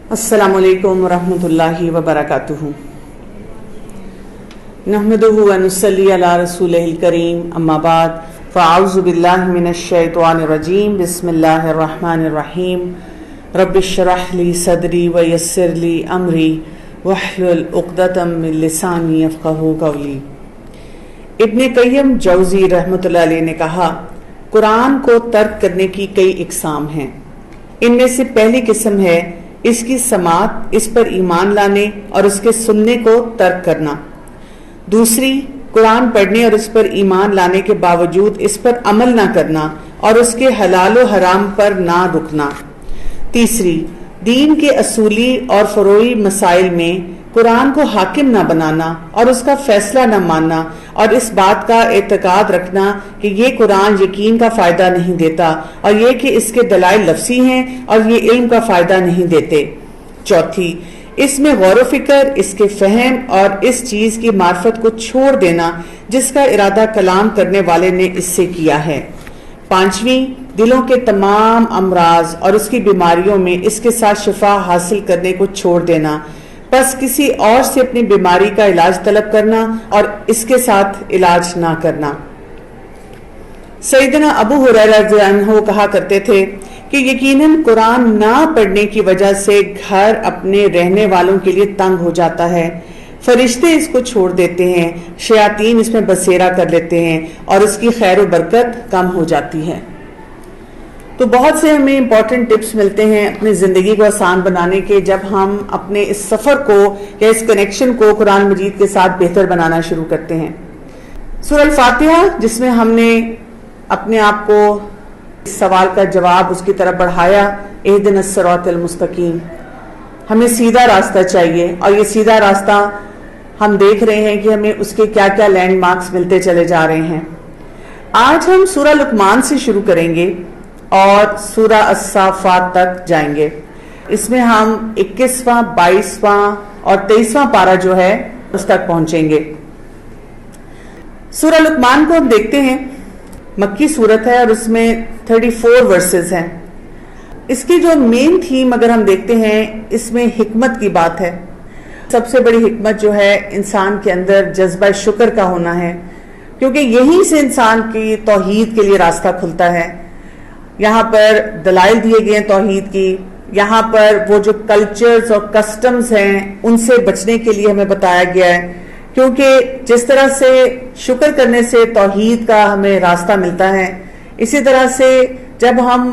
السلام علیکم ورحمۃ اللہ وبرکاتہ۔ نحمدہ ونصلی علی رسولہ الکریم، اما بعد فاعوذ باللہ من الشیطان الرجیم، بسم اللہ الرحمن الرحیم۔ رب اشرح لی صدری ویسر لی امری واحلل عقدۃ من لسانی یفقہوا قولی۔ ابن قیم جوزی رحمۃ اللہ علیہ نے کہا، قرآن کو ترک کرنے کی کئی اقسام ہیں۔ ان میں سے پہلی قسم ہے اس کی سماعت، اس پر ایمان لانے اور اس کے سننے کو ترک کرنا۔ دوسری، قرآن پڑھنے اور اس پر ایمان لانے کے باوجود اس پر عمل نہ کرنا اور اس کے حلال و حرام پر نہ رکنا۔ تیسری، دین کے اصولی اور فروعی مسائل میں قرآن کو حاکم نہ بنانا اور اس کا فیصلہ نہ ماننا اور اس بات کا اعتقاد رکھنا کہ یہ قرآن یقین کا فائدہ نہیں دیتا اور یہ کہ اس کے دلائل لفظی ہیں اور یہ علم کا فائدہ نہیں دیتے۔ چوتھی، اس میں غور و فکر، اس کے فہم اور اس چیز کی معرفت کو چھوڑ دینا جس کا ارادہ کلام کرنے والے نے اس سے کیا ہے۔ پانچویں، دلوں کے تمام امراض اور اس کی بیماریوں میں اس کے ساتھ شفا حاصل کرنے کو چھوڑ دینا، بس کسی اور سے اپنی بیماری کا علاج طلب کرنا اور اس کے ساتھ علاج نہ کرنا۔ سیدنا ابو ہریرہ رضی اللہ عنہ کہا کرتے تھے کہ یقیناً قرآن نہ پڑھنے کی وجہ سے گھر اپنے رہنے والوں کے لیے تنگ ہو جاتا ہے، فرشتے اس کو چھوڑ دیتے ہیں، شیاطین اس میں بسیرا کر لیتے ہیں اور اس کی خیر و برکت کم ہو جاتی ہے۔ تو بہت سے ہمیں امپورٹنٹ ٹپس ملتے ہیں اپنی زندگی کو آسان بنانے کے، جب ہم اپنے اس سفر کو یا اس کنیکشن کو قرآن مجید کے ساتھ بہتر بنانا شروع کرتے ہیں۔ سورہ الفاتحہ، جس میں ہم نے اپنے آپ کو اس سوال کا جواب اس کی طرف بڑھایا، اہدنا الصراط المستقیم، ہمیں سیدھا راستہ چاہیے اور یہ سیدھا راستہ ہم دیکھ رہے ہیں کہ ہمیں اس کے کیا کیا لینڈ مارکس ملتے چلے جا رہے ہیں۔ آج ہم سورہ لقمان سے شروع کریں گے اور سورہ الصافات تک جائیں گے۔ اس میں ہم 21واں، 22واں اور 23واں پارہ جو ہے اس تک پہنچیں گے۔ سورہ لقمان کو ہم دیکھتے ہیں، مکی سورت ہے اور اس میں 34 ورسز ہیں۔ اس کی جو مین تھیم اگر ہم دیکھتے ہیں، اس میں حکمت کی بات ہے۔ سب سے بڑی حکمت جو ہے انسان کے اندر جذبہ شکر کا ہونا ہے، کیونکہ یہیں سے انسان کی توحید کے لیے راستہ کھلتا ہے۔ یہاں پر دلائل دیے گئے ہیں توحید کی، یہاں پر وہ جو کلچرز اور کسٹمز ہیں ان سے بچنے کے لیے ہمیں بتایا گیا ہے، کیونکہ جس طرح سے شکر کرنے سے توحید کا ہمیں راستہ ملتا ہے، اسی طرح سے جب ہم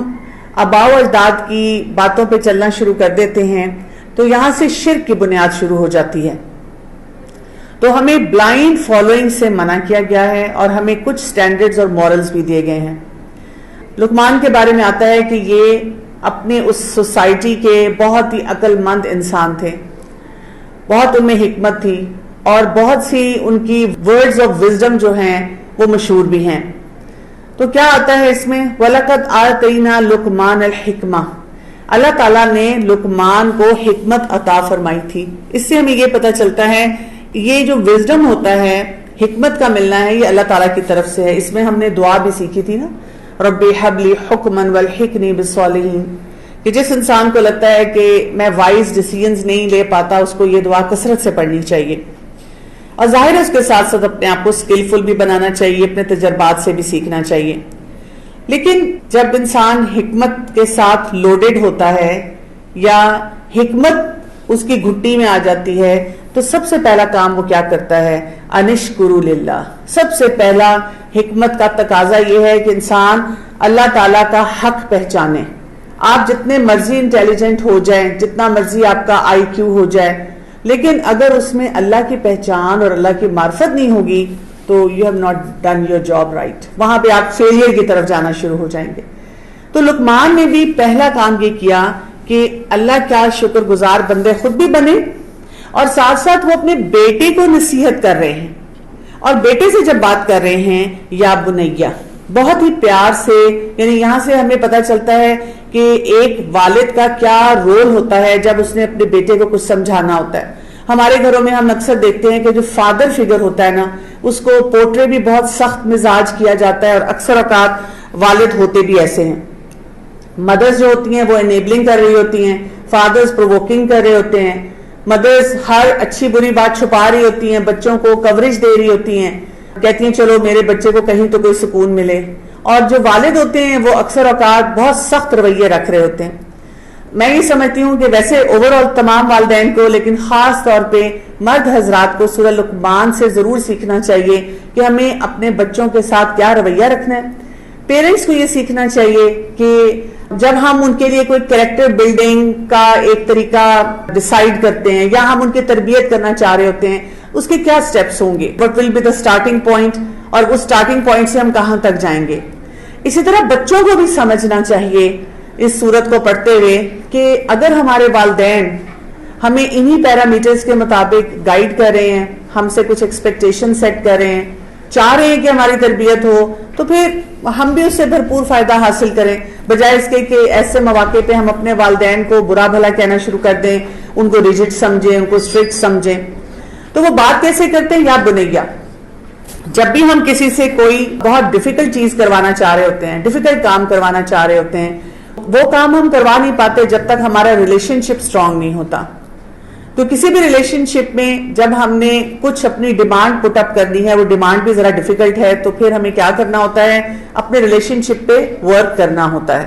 آباء و اجداد کی باتوں پہ چلنا شروع کر دیتے ہیں تو یہاں سے شرک کی بنیاد شروع ہو جاتی ہے۔ تو ہمیں بلائنڈ فالوئنگ سے منع کیا گیا ہے اور ہمیں کچھ سٹینڈرڈز اور مورلز بھی دیے گئے ہیں۔ لقمان کے بارے میں آتا ہے کہ یہ اپنے اس سوسائٹی کے بہت ہی عقل مند انسان تھے، بہت ان میں حکمت تھی اور بہت سی ان کی ورڈز آف وزڈم جو ہیں وہ مشہور بھی ہیں۔ تو کیا آتا ہے اس میں؟ وَلَقَدْ آتَيْنَا لُقْمَانَ الْحِكْمَةَ، اللہ تعالیٰ نے لقمان کو حکمت عطا فرمائی تھی۔ اس سے ہمیں یہ پتہ چلتا ہے یہ جو وزڈم ہوتا ہے، حکمت کا ملنا ہے، یہ اللہ تعالیٰ کی طرف سے ہے۔ اس میں ہم نے دعا بھی سیکھی تھی نا، رب ہب لی حکما والحقنی بالصالحین، کہ جس انسان کو لگتا ہے کہ میں وائز ڈیسیژنز نہیں لے پاتا، اس کو یہ دعا کثرت سے پڑھنی چاہیے اور ظاہر ہے اس کے ساتھ ساتھ اپنے آپ کو اسکلفل بھی بنانا چاہیے، اپنے تجربات سے بھی سیکھنا چاہیے۔ لیکن جب انسان حکمت کے ساتھ لوڈڈ ہوتا ہے یا حکمت اس کی گھٹی میں آ جاتی ہے تو سب سے پہلا کام وہ کیا کرتا ہے؟ انشکروا للہ۔ سب سے پہلا حکمت کا تقاضا یہ ہے کہ انسان اللہ تعالیٰ کا حق پہچانے۔ آپ جتنے مرضی انٹیلیجنٹ ہو جائیں، جتنا مرضی آپ کا آئی کیو ہو جائے، لیکن اگر اس میں اللہ کی پہچان اور اللہ کی معرفت نہیں ہوگی تو you have not done your job right, وہاں پہ آپ فیلئر کی طرف جانا شروع ہو جائیں گے۔ تو لقمان نے بھی پہلا کام یہ کیا کہ اللہ کا شکر گزار بندے خود بھی بنے اور ساتھ ساتھ وہ اپنے بیٹے کو نصیحت کر رہے ہیں، اور بیٹے سے جب بات کر رہے ہیں یا بنیا، بہت ہی پیار سے، یعنی یہاں سے ہمیں پتہ چلتا ہے کہ ایک والد کا کیا رول ہوتا ہے جب اس نے اپنے بیٹے کو کچھ سمجھانا ہوتا ہے۔ ہمارے گھروں میں ہم اکثر دیکھتے ہیں کہ جو فادر فگر ہوتا ہے نا، اس کو پورٹری بھی بہت سخت مزاج کیا جاتا ہے اور اکثر اوقات والد ہوتے بھی ایسے ہیں۔ مدرز جو ہوتی ہیں وہ انیبلنگ کر رہی ہوتی ہیں، فادرز پرووکنگ کر رہے ہوتے ہیں, مدرز ہر اچھی بری بات چھپا رہی ہوتی ہیں, بچوں کو کوریج دے رہی ہوتی ہیں, کہتی ہیں چلو میرے بچے کو کہیں تو کوئی سکون ملے, اور جو والد ہوتے ہیں وہ اکثر اوقات بہت سخت رویے رکھ رہے ہوتے ہیں. میں یہ سمجھتی ہوں کہ ویسے اوور آل تمام والدین کو, لیکن خاص طور پہ مرد حضرات کو سورہ لقمان سے ضرور سیکھنا چاہیے کہ ہمیں اپنے بچوں کے ساتھ کیا رویہ رکھنا ہے. پیرنٹس کو یہ سیکھنا چاہیے کہ جب ہم ان کے لیے کوئی کریکٹر بلڈنگ کا ایک طریقہ ڈیسائیڈ کرتے ہیں یا ہم ان کی تربیت کرنا چاہ رہے ہوتے ہیں, اس کے کیا سٹیپس ہوں گے, what will be the starting point, اور اس اسٹارٹنگ پوائنٹ سے ہم کہاں تک جائیں گے. اسی طرح بچوں کو بھی سمجھنا چاہیے اس صورت کو پڑھتے ہوئے کہ اگر ہمارے والدین ہمیں انہی پیرامیٹرز کے مطابق گائیڈ کر رہے ہیں, ہم سے کچھ ایکسپیکٹیشن سیٹ کر رہے ہیں, چاہ رہے ہیں کہ ہماری تربیت ہو, تو پھر ہم بھی اس سے بھرپور فائدہ حاصل کریں, بجائے اس کے کہ ایسے مواقع پہ ہم اپنے والدین کو برا بھلا کہنا شروع کر دیں, ان کو ریجڈ سمجھیں, ان کو اسٹرکٹ سمجھیں. تو وہ بات کیسے کرتے ہیں, یا بنیا جب بھی ہم کسی سے کوئی بہت ڈیفیکلٹ چیز کروانا چاہ رہے ہوتے ہیں, ڈیفیکلٹ کام کروانا چاہ رہے ہوتے ہیں, وہ کام ہم کروا نہیں پاتے جب تک ہمارا ریلیشن شپ اسٹرانگ نہیں ہوتا. تو کسی بھی ریلیشن شپ میں جب ہم نے کچھ اپنی ڈیمانڈ پٹ اپ کرنی ہے, وہ ڈیمانڈ بھی ذرا ڈیفیکلٹ ہے, تو پھر ہمیں کیا کرنا ہوتا ہے, اپنے ریلیشن شپ پہ ورک کرنا ہوتا ہے.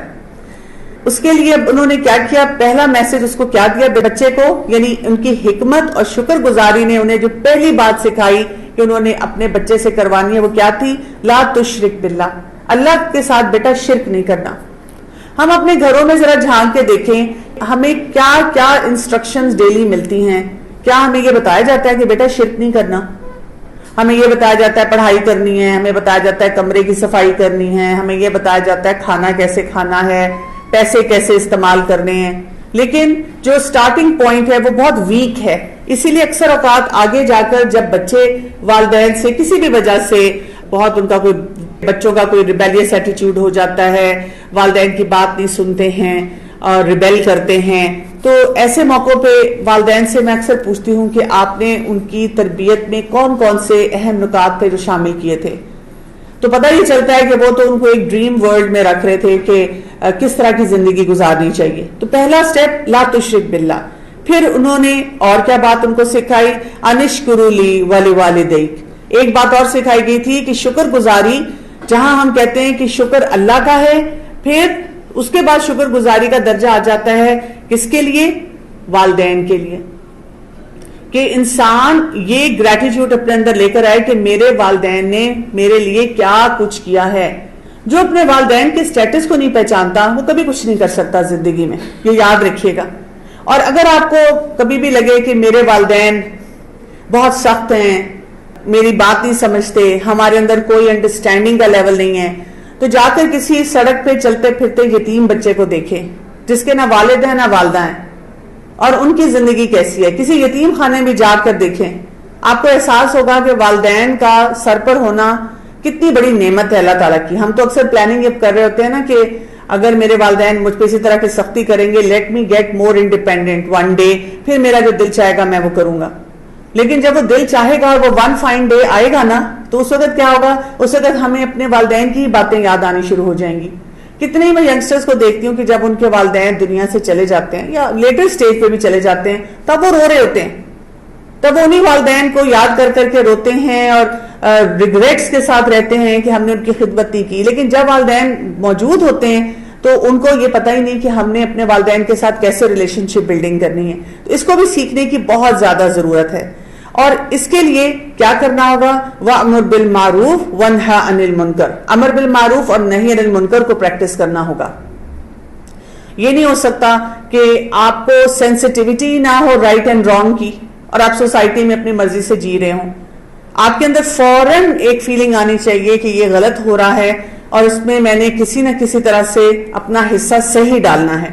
اس کے لیے انہوں نے کیا کیا, پہلا میسج اس کو کیا دیا بچے کو, یعنی ان کی حکمت اور شکر گزاری نے انہیں جو پہلی بات سکھائی کہ انہوں نے اپنے بچے سے کروانی ہے, وہ کیا تھی, لا تشرک باللہ, اللہ کے ساتھ بیٹا شرک نہیں کرنا. ہم اپنے گھروں میں ذرا جھانک کے دیکھیں, ہمیں کیا کیا انسٹرکشنز ڈیلی ملتی ہیں. کیا ہمیں یہ بتایا جاتا ہے کہ بیٹا شرک نہیں کرنا؟ ہمیں یہ بتایا جاتا ہے پڑھائی کرنی ہے, ہمیں بتایا جاتا ہے کمرے کی صفائی کرنی ہے, ہمیں یہ بتایا جاتا ہے کھانا کیسے کھانا ہے, پیسے کیسے استعمال کرنے ہیں. لیکن جو سٹارٹنگ پوائنٹ ہے وہ بہت ویک ہے. اسی لیے اکثر اوقات آگے جا کر جب بچے والدین سے کسی بھی وجہ سے بہت ان کا کوئی بچوں کا کوئی ریبیلیس ایٹیٹیوڈ ہو جاتا ہے, والدین کی بات نہیں سنتے ہیں اور ریبیل کرتے ہیں, تو ایسے موقعوں پہ والدین سے میں اکثر پوچھتی ہوں کہ آپ نے ان کی تربیت میں کون کون سے اہم نکات تھے جو شامل کیے تھے. تو پتہ ہی چلتا ہے کہ وہ تو ان کو ایک ڈریم ورلڈ میں رکھ رہے تھے کہ کس طرح کی زندگی گزارنی چاہیے. تو پہلا سٹیپ لا تشرک باللہ. پھر انہوں نے اور کیا بات ان کو سکھائی, انشکروا لی ولوالدیک. ایک بات اور سکھائی گئی تھی کہ شکر گزاری, جہاں ہم کہتے ہیں کہ شکر اللہ کا ہے, پھر اس کے بعد شکر گزاری کا درجہ آ جاتا ہے کس کے لیے, والدین کے لیے. کہ انسان یہ گریٹیٹیوڈ اپنے اندر لے کر آئے کہ میرے والدین نے میرے لیے کیا کچھ کیا ہے. جو اپنے والدین کے سٹیٹس کو نہیں پہچانتا وہ کبھی کچھ نہیں کر سکتا زندگی میں, یہ یاد رکھیے گا. اور اگر آپ کو کبھی بھی لگے کہ میرے والدین بہت سخت ہیں, میری بات نہیں سمجھتے, ہمارے اندر کوئی انڈرسٹینڈنگ کا لیول نہیں ہے, تو جا کر کسی سڑک پہ چلتے پھرتے یتیم بچے کو دیکھیں جس کے نہ والد ہیں نہ والدہ ہیں, اور ان کی زندگی کیسی ہے. کسی یتیم خانے میں جا کر دیکھیں, آپ کو احساس ہوگا کہ والدین کا سر پر ہونا کتنی بڑی نعمت ہے اللہ تعالیٰ کی. ہم تو اکثر پلاننگ یہ کر رہے ہوتے ہیں نا کہ اگر میرے والدین مجھ پہ اسی طرح کی سختی کریں گے, let me get more independent one day, پھر میرا جو دل چاہے گا میں وہ کروں گا. لیکن جب وہ دل چاہے گا اور وہ ون فائن ڈے آئے گا نا, تو اس وقت کیا ہوگا, اس وقت ہمیں اپنے والدین کی باتیں یاد آنی شروع ہو جائیں گی. کتنے ہی میں ینگسٹرز کو دیکھتی ہوں کہ جب ان کے والدین دنیا سے چلے جاتے ہیں یا لیٹر سٹیج پہ بھی چلے جاتے ہیں, تب وہ رو رہے ہوتے ہیں, تب وہ انہی والدین کو یاد کر کر کے روتے ہیں اور ریگریٹس کے ساتھ رہتے ہیں کہ ہم نے ان کی خدمت نہیں کی. لیکن جب والدین موجود ہوتے ہیں تو ان کو یہ پتہ ہی نہیں کہ ہم نے اپنے والدین کے ساتھ کیسے ریلیشن شپ بلڈنگ کرنی ہے. تو اس کو بھی سیکھنے کی بہت زیادہ ضرورت ہے. اور اس کے لیے کیا کرنا ہوگا, وَأْمُرْ بِالْمَعْرُوفِ وَانْهَا عَنِ الْمُنْكَرِ. امر بالمعروف اور نہی عن المنکر کو پریکٹس کرنا ہوگا. یہ نہیں ہو سکتا کہ آپ کو سینسٹیوٹی نہ ہو رائٹ اینڈ رانگ کی, اور آپ سوسائٹی میں اپنی مرضی سے جی رہے ہوں. آپ کے اندر فوراً ایک فیلنگ آنی چاہیے کہ یہ غلط ہو رہا ہے اور اس میں میں نے کسی نہ کسی طرح سے اپنا حصہ صحیح ڈالنا ہے.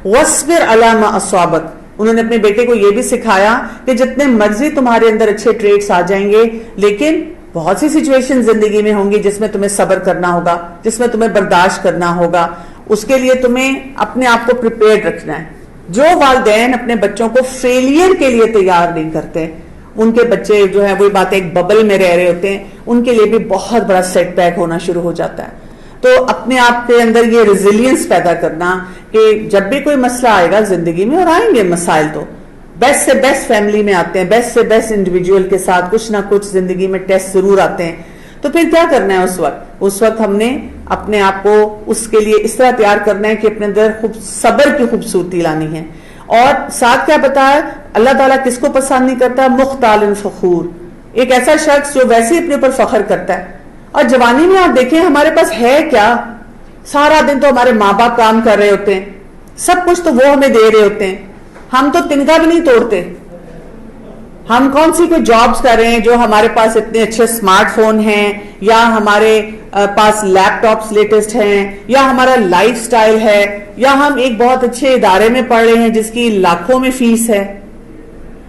وَاصْبِرْ عَلَىٰ مَا أَصَابَكَ. انہوں نے اپنے بیٹے کو یہ بھی سکھایا کہ جتنے مرضی تمہارے اندر اچھے ٹریٹس آ جائیں گے, لیکن بہت سی سچویشن زندگی میں ہوں گی جس میں تمہیں صبر کرنا ہوگا, جس میں تمہیں برداشت کرنا ہوگا. اس کے لیے تمہیں اپنے آپ کو پریپیئرڈ رکھنا ہے. جو والدین اپنے بچوں کو فیلئر کے لیے تیار نہیں کرتے, ان کے بچے جو ہیں وہی بات ایک ببل میں رہ رہے ہوتے ہیں, ان کے لیے بھی بہت بڑا سیٹ بیک ہونا شروع ہو جاتا ہے. تو اپنے آپ کے اندر یہ ریزیلینس پیدا کرنا کہ جب بھی کوئی مسئلہ آئے گا زندگی میں، اور آئیں گے مسائل، تو بیسٹ سے بیسٹ فیملی میں آتے ہیں، بیسٹ سے بیسٹ انڈیویجول کے ساتھ کچھ نہ کچھ زندگی میں ٹیسٹ ضرور آتے ہیں. تو پھر کیا کرنا ہے اس وقت ہم نے اپنے آپ کو اس کے لیے اس طرح تیار کرنا ہے کہ اپنے اندر صبر کی خوبصورتی لانی ہے. اور ساتھ کیا بتایا اللہ تعالیٰ کس کو پسند نہیں کرتا؟ مختال فخور، ایک ایسا شخص جو ویسے ہی اپنے اوپر فخر کرتا ہے. اور جوانی میں آپ دیکھیں ہمارے پاس ہے کیا؟ سارا دن تو ہمارے ماں باپ کام کر رہے ہوتے ہیں، سب کچھ تو وہ ہمیں دے رہے ہوتے ہیں، ہم تو تنکا بھی نہیں توڑتے. ہم کون سی کوئی جابز کر رہے ہیں جو ہمارے پاس اتنے اچھے سمارٹ فون ہیں، یا ہمارے پاس لیپ ٹاپس لیٹسٹ ہیں، یا ہمارا لائف سٹائل ہے، یا ہم ایک بہت اچھے ادارے میں پڑھ رہے ہیں جس کی لاکھوں میں فیس ہے.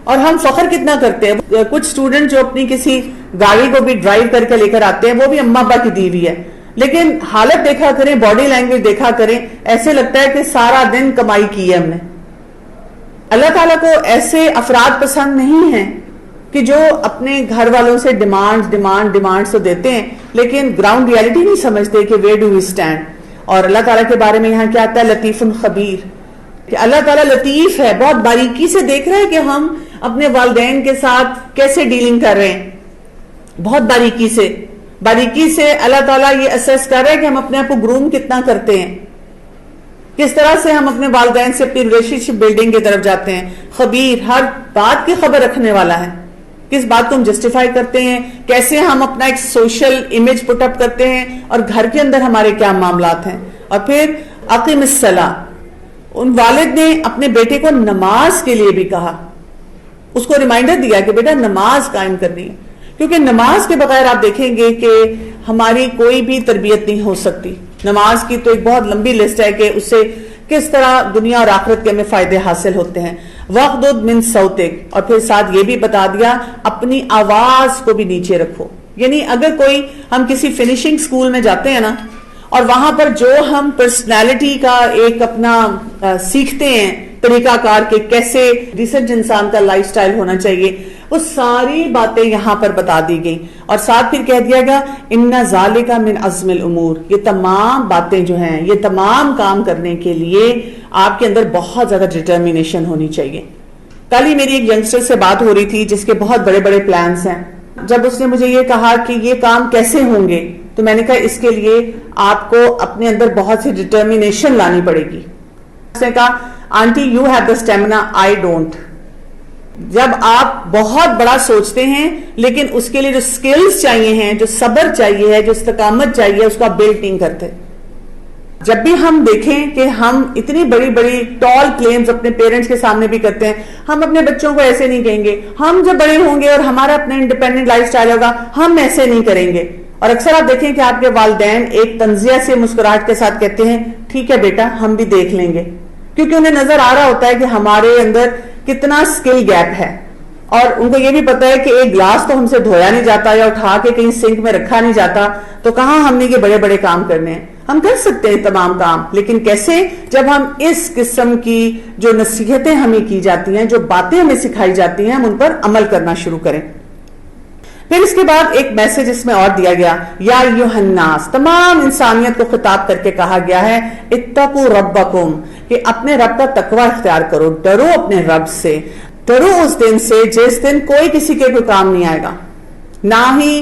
اور ہم فخر کتنا کرتے ہیں. کچھ اسٹوڈنٹ جو اپنی کسی گاڑی کو بھی ڈرائیو کر کے لے کر آتے ہیں وہ بھی اماں ابا کی دی ہوئی ہے، لیکن حالت دیکھا کریں، باڈی لینگویج دیکھا کریں، ایسے لگتا ہے کہ سارا دن کمائی کی ہے ہم نے. اللہ تعالیٰ کو ایسے افراد پسند نہیں ہیں کہ جو اپنے گھر والوں سے ڈیمانڈ تو دیتے ہیں لیکن گراؤنڈ ریالٹی نہیں سمجھتے کہ ویئر ڈو وی اسٹینڈ. اور اللہ تعالیٰ کے بارے میں یہاں کیا آتا ہے؟ لطیف خبیر، کہ اللہ تعالیٰ لطیف ہے، بہت باریکی سے دیکھ رہا ہے کہ ہم اپنے والدین کے ساتھ کیسے ڈیلنگ کر رہے ہیں. بہت باریکی سے اللہ تعالیٰ یہ اسیس کر رہا ہے کہ ہم اپنے آپ کو گروم کتنا کرتے ہیں، کس طرح سے ہم اپنے والدین سے اپنی ریلیشن شپ بلڈنگ کی طرف جاتے ہیں. خبیر، ہر بات کی خبر رکھنے والا ہے، کس بات کو ہم جسٹیفائی کرتے ہیں، کیسے ہم اپنا ایک سوشل امیج پٹ اپ کرتے ہیں، اور گھر کے اندر ہمارے کیا معاملات ہیں. اور پھر اقیم الصلاۃ، ان والد نے اپنے بیٹے کو نماز کے لیے بھی کہا، اس کو ریمائنڈر دیا کہ بیٹا نماز قائم کرنی ہے، کیونکہ نماز کے بغیر آپ دیکھیں گے کہ ہماری کوئی بھی تربیت نہیں ہو سکتی. نماز کی تو ایک بہت لمبی لسٹ ہے کہ اس سے کس طرح دنیا اور آخرت کے ہمیں فائدے حاصل ہوتے ہیں. وَغْضُضْ مِن صَوْتِكَ، اور پھر ساتھ یہ بھی بتا دیا اپنی آواز کو بھی نیچے رکھو. یعنی اگر کوئی ہم کسی فنیشنگ سکول میں جاتے ہیں نا، اور وہاں پر جو ہم پرسنالٹی کا ایک اپنا سیکھتے ہیں طریقہ کار کے کیسے ڈیسنٹ انسان کا لائف سٹائل ہونا چاہیے، وہ ساری باتیں یہاں پر بتا دی گئی. اور ساتھ پھر کہہ دیا گیا اِنَّ ذَلِكَ مِنْ عَزْمِ الْأُمُورِ، یہ تمام باتیں جو ہیں، یہ تمام کام کرنے کے لیے آپ کے اندر بہت زیادہ ڈٹرمینیشن ہونی چاہیے. کل ہی میری ایک ینگسٹر سے بات ہو رہی تھی جس کے بہت بڑے بڑے پلانز ہیں. جب اس نے مجھے یہ کہا کہ یہ کام کیسے ہوں گے، تو میں نے کہا اس کے لیے آپ کو اپنے اندر بہت سی ڈٹرمینیشن لانی پڑے گی. اس نے کہا aunty you have the stamina, I don't. جب آپ بہت بڑا سوچتے ہیں لیکن اس کے لیے جو سکلز چاہیے ہیں، جو صبر چاہیے ہے، جو استقامت چاہیے، اس کو آپ بلڈ نہیں کرتے. جب بھی ہم دیکھیں کہ ہم اتنی بڑی بڑی ٹال کلیمز اپنے پیرنٹس کے سامنے بھی کرتے ہیں، ہم اپنے بچوں کو ایسے نہیں کہیں گے، ہم جب بڑے ہوں گے اور ہمارا اپنا انڈیپینڈنٹ لائف سٹائل ہوگا ہم ایسے نہیں کریں گے. اور اکثر آپ دیکھیں کہ آپ کے والدین ایک تنزیہ سے مسکراہٹ کے ساتھ کہتے ہیں ٹھیک ہے بیٹا ہم بھی دیکھ لیں گے، کیونکہ انہیں نظر آ رہا ہوتا ہے کہ ہمارے اندر کتنا سکل گیپ ہے. اور ان کو یہ بھی پتا ہے کہ ایک گلاس تو ہم سے دھویا نہیں جاتا یا اٹھا کے کہیں سنک میں رکھا نہیں جاتا، تو کہاں ہم نے یہ بڑے بڑے کام کرنے ہیں. ہم کر سکتے ہیں تمام کام، لیکن کیسے؟ جب ہم اس قسم کی جو نصیحتیں ہمیں کی جاتی ہیں، جو باتیں ہمیں سکھائی جاتی ہیں، ہم ان پر عمل کرنا شروع کریں. پھر اس کے بعد ایک میسج اس میں اور دیا گیا، یا ایھا الناس، تمام انسانیت کو خطاب کر کے کہا گیا ہے اتقوا ربکم، کہ اپنے رب کا تقوی اختیار کرو، ڈرو اپنے رب سے، ڈرو اس دن سے جس دن کوئی کسی کے کوئی کام نہیں آئے گا، نہ ہی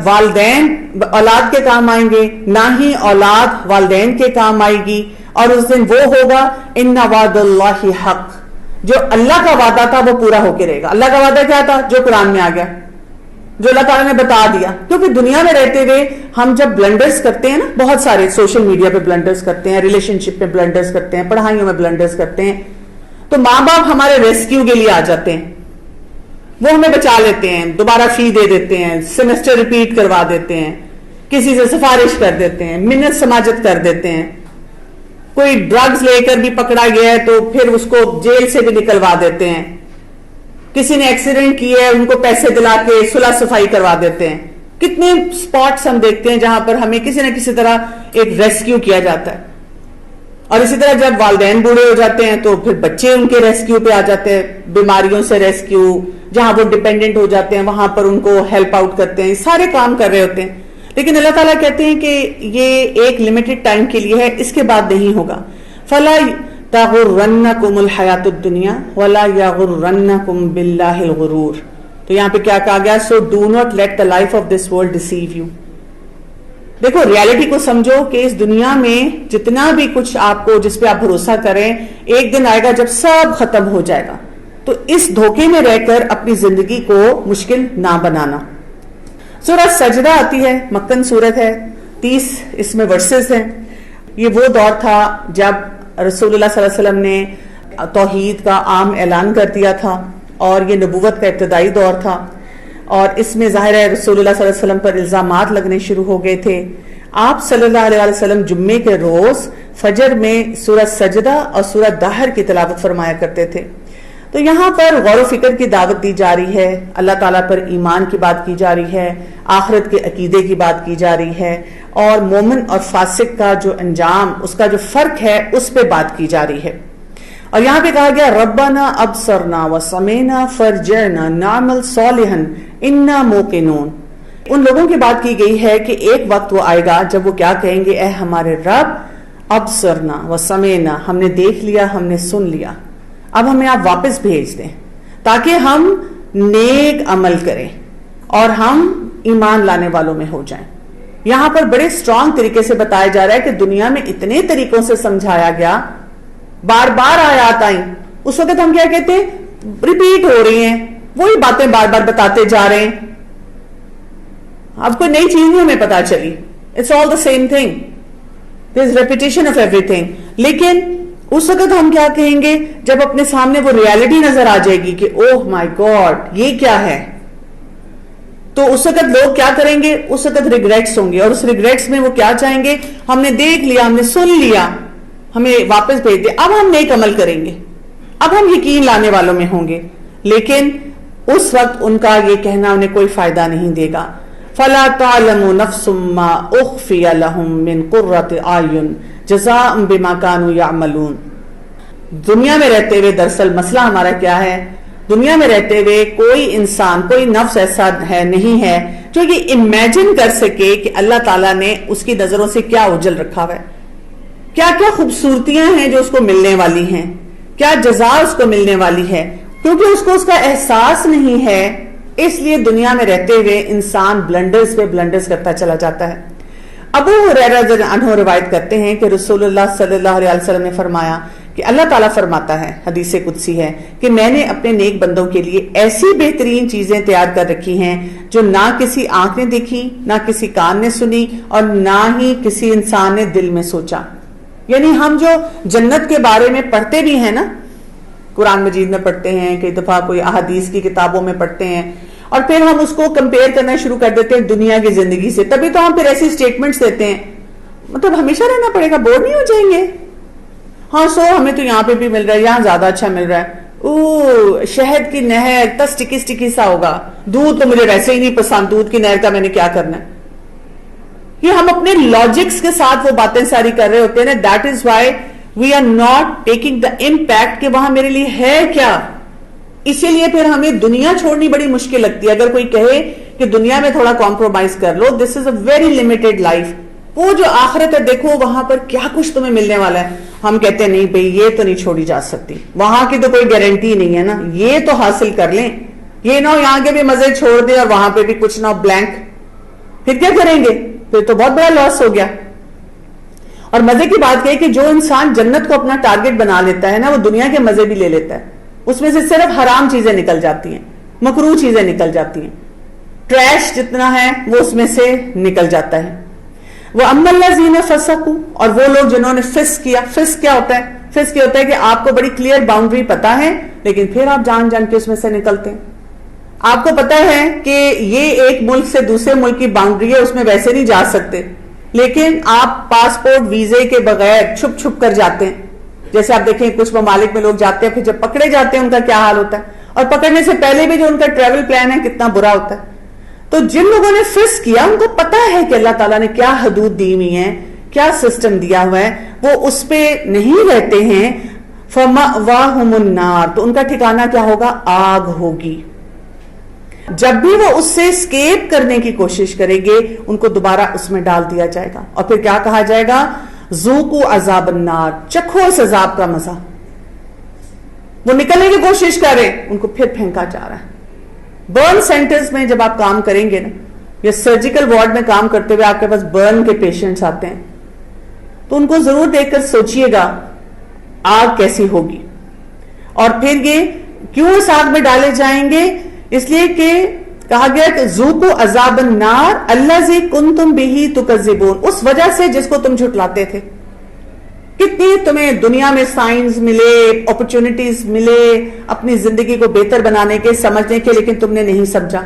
والدین اولاد کے کام آئیں گے، نہ ہی اولاد والدین کے کام آئے گی. اور اس دن وہ ہوگا ان وعد اللہ حق، جو اللہ کا وعدہ تھا وہ پورا ہو کے رہے گا. اللہ کا وعدہ کیا تھا؟ جو قرآن میں آ گیا، جو اللہ تعالیٰ نے بتا دیا. کیونکہ دنیا میں رہتے ہوئے ہم جب بلنڈرز کرتے ہیں نا، بہت سارے سوشل میڈیا پہ بلنڈرز کرتے ہیں، ریلیشن شپ پہ بلنڈرز کرتے ہیں، پڑھائیوں میں بلنڈرز کرتے ہیں، تو ماں باپ ہمارے ریسکیو کے لیے آ جاتے ہیں، وہ ہمیں بچا لیتے ہیں، دوبارہ فی دے دیتے ہیں، سیمسٹر ریپیٹ کروا دیتے ہیں، کسی سے سفارش کر دیتے ہیں، منت سماجت کر دیتے ہیں. کوئی ڈرگز لے کر بھی پکڑا گیا ہے تو پھر اس کو جیل سے بھی نکلوا دیتے ہیں. کسی نے ایکسیڈنٹ کیا ہے ان کو پیسے دلا کے صلح صفائی کروا دیتے ہیں. کتنے سپاٹس ہم دیکھتے ہیں جہاں پر ہمیں کسی نہ کسی طرح ایک ریسکیو کیا جاتا ہے. اور اسی طرح جب والدین بوڑھے ہو جاتے ہیں تو پھر بچے ان کے ریسکیو پہ آ جاتے ہیں، بیماریوں سے ریسکیو، جہاں وہ ڈیپینڈنٹ ہو جاتے ہیں وہاں پر ان کو ہیلپ آؤٹ کرتے ہیں، سارے کام کر رہے ہوتے ہیں. لیکن اللہ تعالیٰ کہتے ہیں کہ یہ ایک لمیٹڈ ٹائم کے لیے ہے, اس کے بعد نہیں ہوگا. فلا تغرنکم الحیات الدنیا ولا یغرنکم باللہ الغرور. تو یہاں پہ کیا کہا گیا؟ So do not let the life of this world deceive you. دیکھو ریالٹی کو سمجھو کہ اس دنیا میں جتنا بھی کچھ آپ کو جس پہ آپ بھروسہ کریں, ایک دن آئے گا جب سب ختم ہو جائے گا. تو اس دھوکے میں رہ کر اپنی زندگی کو مشکل نہ بنانا. سورہ سجدہ آتی ہے, مکن سورت ہے, 30 اس میں ورسز ہیں. یہ وہ دور تھا جب رسول اللہ صلی اللہ علیہ وسلم نے توحید کا عام اعلان کر دیا تھا, اور یہ نبوت کا ابتدائی دور تھا, اور اس میں ظاہر ہے رسول اللہ صلی اللہ علیہ وسلم پر الزامات لگنے شروع ہو گئے تھے. آپ صلی اللہ علیہ وسلم جمعے کے روز فجر میں سورہ سجدہ اور سورہ دہر کی تلاوت فرمایا کرتے تھے. تو یہاں پر غور و فکر کی دعوت دی جا رہی ہے, اللہ تعالیٰ پر ایمان کی بات کی جا رہی ہے, آخرت کے عقیدے کی بات کی جا رہی ہے, اور مومن اور فاسق کا جو انجام, اس کا جو فرق ہے, اس پہ بات کی جا رہی ہے. اور یہاں پہ کہا گیا ربنا ابصرنا وسمعنا فرجعنا نعمل صالحا انا موقنون. ان لوگوں کی بات کی گئی ہے کہ ایک وقت وہ آئے گا جب وہ کیا کہیں گے, اے ہمارے رب, ابصرنا وسمعنا, ہم نے دیکھ لیا, ہم نے سن لیا, اب ہمیں آپ واپس بھیج دیں تاکہ ہم نیک عمل کریں اور ہم ایمان لانے والوں میں ہو جائیں. یہاں پر بڑے اسٹرانگ طریقے سے بتایا جا رہا ہے کہ دنیا میں اتنے طریقوں سے سمجھایا گیا, بار بار آیات آئیں, اس وقت ہم کیا کہتے ہیں, ریپیٹ ہو رہی ہیں, وہی باتیں بار بار بتاتے جا رہے ہیں, اب کوئی نئی چیز نہیں ہمیں پتا چلی. It's all the same thing, there is repetition of everything. لیکن اس وقت ہم کیا کہیں گے جب اپنے سامنے وہ ریالٹی نظر آ جائے گی کہ اوہ مائی گاڈ یہ کیا ہے, تو اس وقت لوگ کیا کریں گے, اس وقت ریگریٹس ہوں گے, اور اس ریگریٹس میں وہ کیا چاہیں گے, ہم نے دیکھ لیا, ہم نے سن لیا, ہمیں واپس بھیج دے, اب ہم نیک عمل کریں گے, اب ہم یقین لانے والوں میں ہوں گے. لیکن اس وقت ان کا یہ کہنا انہیں کوئی فائدہ نہیں دے گا. فَلَا تَعْلَمُ نَفْسٌ مَّا أُخْفِيَ لَهُم مِّن قُرَّةِ أَعْيُنٍ جَزَاءً بِمَا كَانُوا يَعْمَلُونَ. دنیا میں رہتے ہوئے دراصل مسئلہ ہمارا کیا ہے, دنیا میں رہتے ہوئے کوئی انسان, کوئی نفس ایسا ہے نہیں ہے جو یہ امیجن کر سکے کہ اللہ تعالیٰ نے اس کی نظروں سے کیا اجل رکھا ہوا ہے, کیا کیا خوبصورتیاں ہیں جو اس کو ملنے والی ہیں, کیا جزا اس کو ملنے والی ہے. کیونکہ اس کو اس کا احساس نہیں ہے, اس لیے دنیا میں رہتے ہوئے انسان بلنڈرز پہ بلنڈرز کرتا چلا جاتا ہے. ابو ہریرہ رضی اللہ عنہ روایت کرتے ہیں کہ رسول اللہ صلی اللہ علیہ وسلم نے فرمایا کہ اللہ تعالیٰ فرماتا ہے, حدیث قدسی ہے, کہ میں نے اپنے نیک بندوں کے لیے ایسی بہترین چیزیں تیار کر رکھی ہیں جو نہ کسی آنکھ نے دیکھی, نہ کسی کان نے سنی, اور نہ ہی کسی انسان نے دل میں سوچا. یعنی ہم جو جنت کے بارے میں پڑھتے بھی ہیں نا, قرآن مجید میں پڑھتے ہیں, کئی دفعہ کوئی احادیث کی کتابوں میں پڑھتے ہیں, اور پھر ہم اس کو کمپیئر کرنا شروع کر دیتے ہیں دنیا کی زندگی سے. تبھی تو ہم پھر ایسی سٹیٹمنٹس دیتے ہیں, مطلب ہمیشہ رہنا پڑے گا, بور نہیں ہو جائیں گے. ہاں سو ہمیں تو یہاں پہ بھی مل رہا ہے, یہاں زیادہ اچھا مل رہا ہے, شہد کی نہر تا سٹکی سٹکی سا ہوگا, دودھ تو مجھے ویسے ہی نہیں پسند, دودھ کی نہر کا میں نے کیا کرنا ہے. یہ ہم اپنے لاجکس کے ساتھ وہ باتیں ساری کر رہے ہوتے ہیں نا. That is why we are not taking the impact کہ وہاں میرے لیے ہے کیا. اسی لیے پھر ہمیں دنیا چھوڑنی بڑی مشکل لگتی ہے. اگر کوئی کہے کہ دنیا میں تھوڑا کمپرومائز کر لو, دس از اے ویری لمیٹڈ لائف, وہ جو آخرت ہے دیکھو وہاں پر کیا کچھ تمہیں ملنے والا ہے. ہم کہتے ہیں نہیں بھئی یہ تو نہیں چھوڑی جا سکتی, وہاں کی تو کوئی گارنٹی نہیں ہے نا, یہ تو حاصل کر لیں, یہ نہ ہو یہاں کے بھی مزے چھوڑ دیں اور وہاں پہ بھی کچھ نہ بلینک, پھر کیا کریں گے, پھر تو بہت بڑا لاس ہو گیا. اور مزے کی بات یہ کہ جو انسان جنت کو اپنا ٹارگٹ بنا لیتا ہے نا, وہ دنیا کے مزے بھی لے لیتا ہے. اس میں سے صرف حرام چیزیں نکل جاتی ہیں, مکروہ چیزیں نکل جاتی ہیں, ٹریش جتنا ہے وہ اس میں سے نکل جاتا ہے. وَأَمَّا الَّذِينَ فَسَقُوا, اور وہ لوگ جنہوں نے فسق کیا. فسق کیا ہوتا ہے؟ فسق یہ ہوتا ہے کہ آپ کو بڑی کلیئر باؤنڈری پتا ہے, لیکن پھر آپ جان جان کے اس میں سے نکلتے ہیں. آپ کو پتا ہے کہ یہ ایک ملک سے دوسرے ملک کی باؤنڈری ہے, اس میں ویسے نہیں جا سکتے, لیکن آپ پاسپورٹ ویزے کے بغیر چھپ چھپ کر جاتے ہیں. جیسے آپ دیکھیں کچھ ممالک میں لوگ جاتے ہیں, پھر جب پکڑے جاتے ہیں ان کا کیا حال ہوتا ہے, اور پکڑنے سے پہلے بھی جو ان کا ٹریول پلان ہے کتنا برا ہوتا ہے. تو جن لوگوں نے فسق کیا ان کو پتا ہے کہ اللہ تعالیٰ نے کیا حدود دی ہوئی ہیں, کیا سسٹم دیا ہوا ہے, وہ اس پہ نہیں رہتے ہیں. فَمَأْوَاهُمُ النَّارُ, تو ان کا ٹھکانہ کیا ہوگا, آگ ہوگی. جب بھی وہ اس سے اسکیپ کرنے کی کوشش کریں گے ان کو دوبارہ اس میں ڈال دیا جائے گا، اور پھر کیا کہا جائے گا؟ ذوقوا عذاب النار، چکھو اس عذاب کا مزہ۔ وہ نکلنے کی کوشش کر رہے ان کو پھر پھینکا جا رہا ہے۔ برن سینٹرز میں جب آپ کام کریں گے نا، یا سرجیکل وارڈ میں کام کرتے ہوئے آپ کے پاس برن کے پیشنٹس آتے ہیں، تو ان کو ضرور دیکھ کر سوچئے گا آگ کیسی ہوگی، اور پھر یہ کیوں اس آگ میں ڈالے جائیں گے؟ اس لیے کہ کہا گیا کہ ذوقوا عذاب النار الذی کنتم بہ تکذبون، اس وجہ سے جس کو تم جھٹلاتے تھے۔ کتنی تمہیں دنیا میں سائنس ملے، اپرچونٹیز ملے اپنی زندگی کو بہتر بنانے کے، سمجھنے کے، لیکن تم نے نہیں سمجھا۔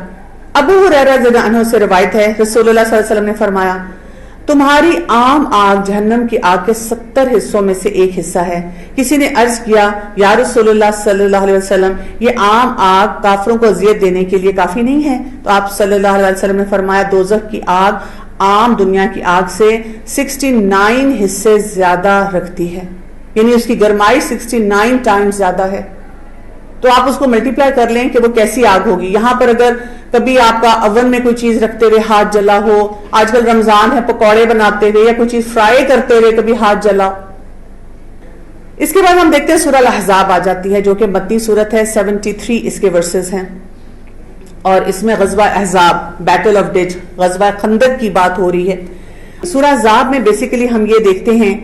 ابو ہریرہ رضی اللہ عنہ سے روایت ہے، رسول اللہ صلی اللہ علیہ وسلم نے فرمایا تمہاری عام آگ جہنم کی آگ کے 70 حصوں میں سے ایک حصہ ہے۔ کسی نے عرض کیا یا رسول اللہ صلی اللہ علیہ وسلم یہ عام آگ کافروں کو اذیت دینے کے لیے کافی نہیں ہے؟ تو آپ صلی اللہ علیہ وسلم نے فرمایا دوزخ کی آگ عام دنیا کی آگ سے 69 حصے زیادہ رکھتی ہے، یعنی اس کی گرمائی 69 ٹائمز زیادہ ہے۔ تو آپ اس کو ملٹیپلائی کر لیں کہ وہ کیسی آگ ہوگی۔ یہاں پر اگر کبھی آپ کا اوون میں کوئی چیز رکھتے ہوئے ہاتھ جلا ہو، آج کل رمضان ہے پکوڑے بناتے ہوئے یا کوئی چیز فرائی کرتے ہوئے کبھی ہاتھ جلا۔ اس کے بعد ہم دیکھتے ہیں سورہ الاحزاب آ جاتی ہے، جو کہ مدنی سورت ہے، 73 اس کے ورسز ہیں، اور اس میں غزوہ احزاب، بیٹل آف ڈج، غزوہ خندق کی بات ہو رہی ہے۔ سورہ احزاب میں بیسیکلی ہم یہ دیکھتے ہیں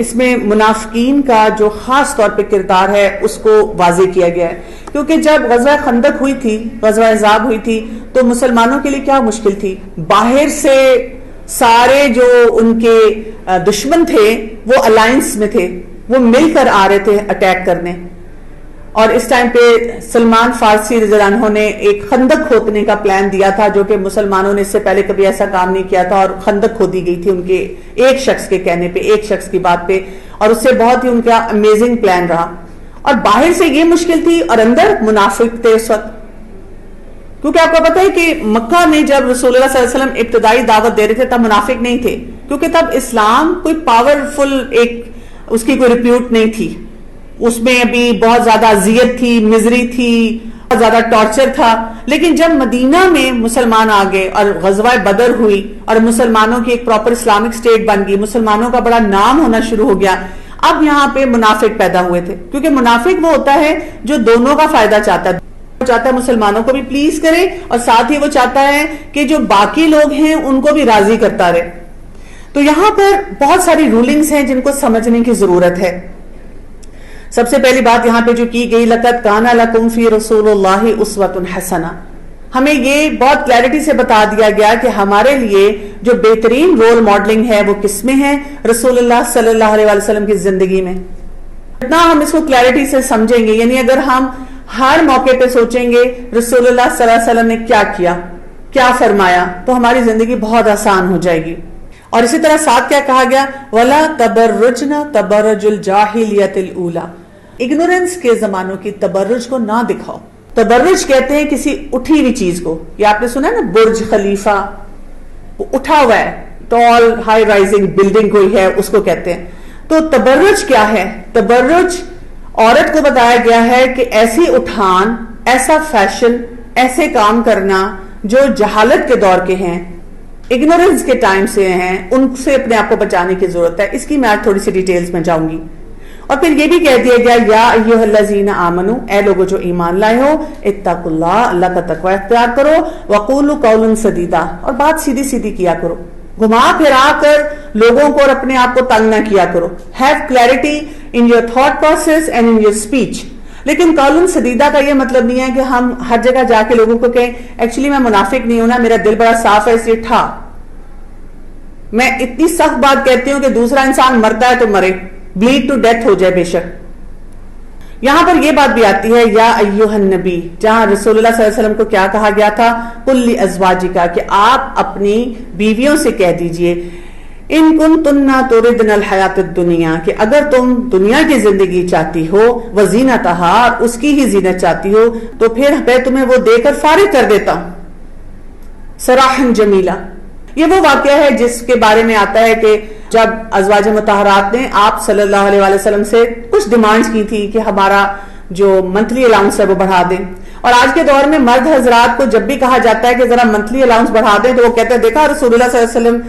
اس میں منافقین کا جو خاص طور پہ کردار ہے اس کو واضح کیا گیا ہے، کیونکہ جب غزوہ خندق ہوئی تھی، غزوہ احزاب ہوئی تھی، تو مسلمانوں کے لیے کیا مشکل تھی؟ باہر سے سارے جو ان کے دشمن تھے وہ الائنس میں تھے، وہ مل کر آ رہے تھے اٹیک کرنے، اور اس ٹائم پہ سلمان فارسی رضی اللہ عنہ نے ایک خندق کھودنے کا پلان دیا تھا، جو کہ مسلمانوں نے اس سے پہلے کبھی ایسا کام نہیں کیا تھا، اور خندق کھودی گئی تھی ان کے ایک شخص کے کہنے پہ، ایک شخص کی بات پہ، اور اس سے بہت ہی ان کا امیزنگ پلان رہا۔ اور باہر سے یہ مشکل تھی اور اندر منافق تھے اس وقت، کیونکہ آپ کو پتہ ہے کہ مکہ میں جب رسول اللہ صلی اللہ علیہ وسلم ابتدائی دعوت دے رہے تھے تب منافق نہیں تھے، کیونکہ تب اسلام کوئی پاورفل ایک اس کی کوئی ریپیوٹ نہیں تھی، اس میں ابھی بہت زیادہ اذیت تھی، مزری تھی، بہت زیادہ ٹارچر تھا۔ لیکن جب مدینہ میں مسلمان آ گئے اور غزوہ بدر ہوئی اور مسلمانوں کی ایک پراپر اسلامک اسٹیٹ بن گئی، مسلمانوں کا بڑا نام ہونا شروع ہو گیا، اب یہاں پہ منافق پیدا ہوئے تھے، کیونکہ منافق وہ ہوتا ہے جو دونوں کا فائدہ چاہتا ہے، وہ چاہتا ہے مسلمانوں کو بھی پلیز کرے، اور ساتھ ہی وہ چاہتا ہے کہ جو باقی لوگ ہیں ان کو بھی راضی کرتا رہے۔ تو یہاں پر بہت ساری رولنگز ہیں جن کو سمجھنے کی ضرورت ہے۔ سب سے پہلی بات یہاں پہ جو کی گئی، لَقَدْ كَانَ لَكُمْ فِي رَسُولِ اللَّهِ أُسْوَةٌ حَسَنَةٌ، ہمیں یہ بہت کلیئرٹی سے بتا دیا گیا کہ ہمارے لیے جو بہترین رول ماڈلنگ ہے وہ کس میں ہے؟ رسول اللہ صلی اللہ علیہ وسلم کی زندگی میں۔ اتنا ہم اس کو کلیئرٹی سے سمجھیں گے، یعنی اگر ہم ہر موقع پہ سوچیں گے رسول اللہ صلی اللہ علیہ وسلم نے کیا کیا، کیا فرمایا، تو ہماری زندگی بہت آسان ہو جائے گی۔ اور اسی طرح ساتھ کیا کہا گیا؟ وَلَا تَبَرُّجْنَ تَبَرُّجُ الْجَاهِلِيَّةِ الْأُولَى، اگنورنس کے زمانوں کی تبرج کو نہ دکھاؤ۔ تبرج کہتے ہیں کسی اٹھی ہوئی چیز کو، یہ آپ نے سنا ہے نا برج خلیفہ، وہ اٹھا ہوا ہے، ٹال ہائی رائزنگ بلڈنگ کوئی ہے، اس کو کہتے ہیں۔ تو تبرج کیا ہے؟ تبرج عورت کو بتایا گیا ہے کہ ایسی اٹھان، ایسا فیشن، ایسے کام کرنا جو جہالت کے دور کے ہیں، اگنورنس کے ٹائم سے ہیں، ان سے اپنے آپ کو بچانے کی ضرورت ہے۔ اس کی میں آج تھوڑی سی ڈیٹیلز میں جاؤں گی۔ اور پھر یہ بھی کہہ دیا گیا یا ایھا الذین آمنو، اے لوگوں جو ایمان لائے ہو، اتقوا اللہ، اللہ کا تقوی اختیار کرو، وقولوا قولا سدیدا، اور بات سیدھی سیدھی کیا کرو، گھما پھرا کر لوگوں کو اور اپنے آپ کو تنگ نہ کیا کرو۔ Have clarity in your thought process and in your speech. لیکن قولا سدیدا کا یہ مطلب نہیں ہے کہ ہم ہر جگہ جا کے لوگوں کو کہیں ایکچولی میں منافق نہیں ہوں نا، میرا دل بڑا صاف ہے اس لیے ٹھا میں اتنی سخت بات کہتی ہوں کہ دوسرا انسان مرتا ہے تو مرے، بلیڈ ٹو ڈیتھ ہو جائے بے شک۔ یہاں پر یہ بات بھی آتی ہے یا ایھا النبی، جہاں رسول اللہ صلی اللہ علیہ وسلم کو کیا کہا گیا تھا؟ قل لازواجک، کہ آپ اپنی بیویوں سے کہہ دیجئے ان کنتن تردن الحیات الدنیا، کہ اگر تم دنیا کی زندگی چاہتی ہو، وزینتہا، اور اس کی ہی زینت چاہتی ہو، تو پھر میں تمہیں وہ دے کر فارغ کر دیتا ہوں، سراحا جمیلا۔ یہ وہ واقعہ ہے جس کے بارے میں آتا ہے کہ جب ازواج مطہرات نے آپ صلی اللہ علیہ وسلم سے کچھ ڈیمانڈز کی تھی کہ ہمارا جو منتھلی الاؤنس ہے وہ بڑھا دیں، اور آج کے دور میں مرد حضرات کو جب بھی کہا جاتا ہے کہ ذرا منتھلی الاؤنس بڑھا دیں تو وہ کہتے ہیں دیکھا رسول اللہ صلی اللہ علیہ وسلم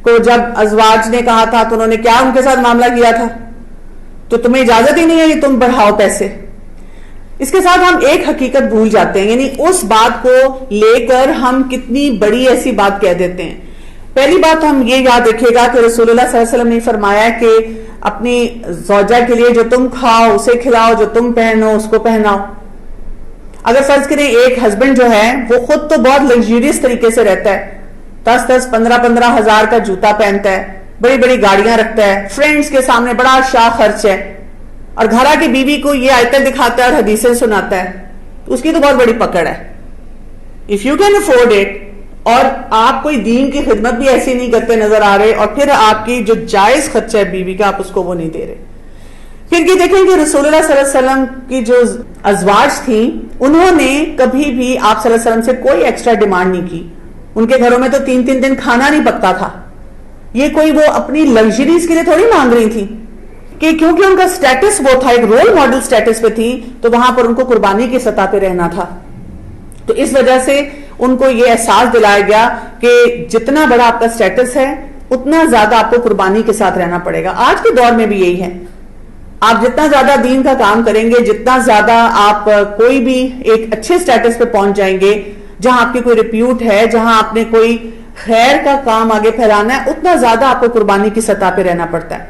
کو جب ازواج نے کہا تھا تو انہوں نے کیا ان کے ساتھ معاملہ کیا تھا، تو تمہیں اجازت ہی نہیں ہے کہ تم بڑھاؤ پیسے۔ اس کے ساتھ ہم ایک حقیقت بھول جاتے ہیں، یعنی اس بات کو لے کر ہم کتنی بڑی ایسی بات کہہ دیتے ہیں۔ پہلی بات ہم یہ یاد رکھے گا کہ رسول اللہ صلی اللہ علیہ وسلم نے فرمایا کہ اپنی زوجہ کے لیے جو تم کھاؤ اسے کھلاؤ، جو تم پہنو اس کو پہناؤ۔ اگر فرض کریں ایک ہسبینڈ جو ہے وہ خود تو بہت لگژریس طریقے سے رہتا ہے، 10-15 ہزار کا جوتا پہنتا ہے، بڑی بڑی گاڑیاں رکھتا ہے، فرینڈز کے سامنے بڑا شاہ خرچ ہے، اور گھر کی بیوی کو یہ آیتیں دکھاتا ہے اور حدیثیں سناتا ہے، تو اس کی تو بہت بڑی پکڑ ہے۔ If you can afford it, اور آپ کوئی دین کی خدمت بھی ایسی نہیں کرتے نظر آ رہے، اور پھر آپ کی جو جائز خرچہ ہے بیوی کا آپ اس کو وہ نہیں دے رہے۔ پھر یہ دیکھیں کہ رسول اللہ صلی اللہ علیہ وسلم کی جو ازواج تھیں انہوں نے کبھی بھی آپ صلی اللہ علیہ وسلم سے کوئی ایکسٹرا ڈیمانڈ نہیں کی۔ ان کے گھروں میں تو 3 دن کھانا نہیں پکتا تھا۔ یہ کوئی وہ اپنی لگژریز کے لیے تھوڑی مانگ رہی تھی، کہ کیونکہ ان کا سٹیٹس وہ تھا، ایک رول ماڈل سٹیٹس پہ تھی، تو وہاں پر ان کو قربانی کی سطح پہ رہنا تھا۔ تو اس وجہ سے ان کو یہ احساس دلایا گیا کہ جتنا بڑا آپ کا سٹیٹس ہے اتنا زیادہ آپ کو قربانی کے ساتھ رہنا پڑے گا۔ آج کے دور میں بھی یہی ہے، آپ جتنا زیادہ دین کا کام کریں گے، جتنا زیادہ آپ کوئی بھی ایک اچھے سٹیٹس پہ پہنچ جائیں گے، جہاں آپ کی کوئی ریپیوٹ ہے، جہاں آپ نے کوئی خیر کا کام آگے پھیلانا ہے، اتنا زیادہ آپ کو قربانی کی سطح پہ رہنا پڑتا ہے۔